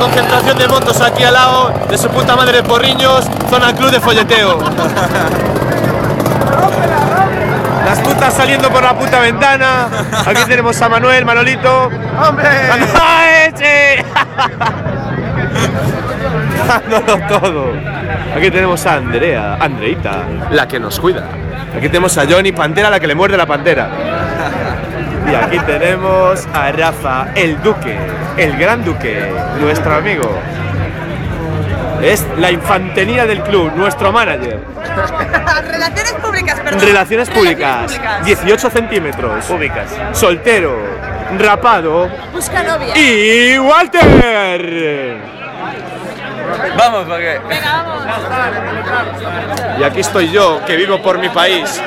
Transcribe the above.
concentración de motos aquí al lado de su puta madre de Porriños, zona club de folleteo. Las putas saliendo por la puta ventana. Aquí tenemos a Manuel, Manolito. ¡Hombre! ¡Ese! Dándolo todo. Aquí tenemos a Andrea, Andreita, la que nos cuida. Aquí tenemos a Johnny, Pantera, la que le muerde la pantera. Y aquí tenemos a Rafa, el duque, el gran duque, nuestro amigo. Es la infantería del club, nuestro manager. Relaciones públicas, perdón. Relaciones públicas, 18 centímetros. Públicas. Soltero, rapado. Busca novia. Y Walter. Vamos, porque. Venga, vamos. Y aquí estoy yo, que vivo por mi país.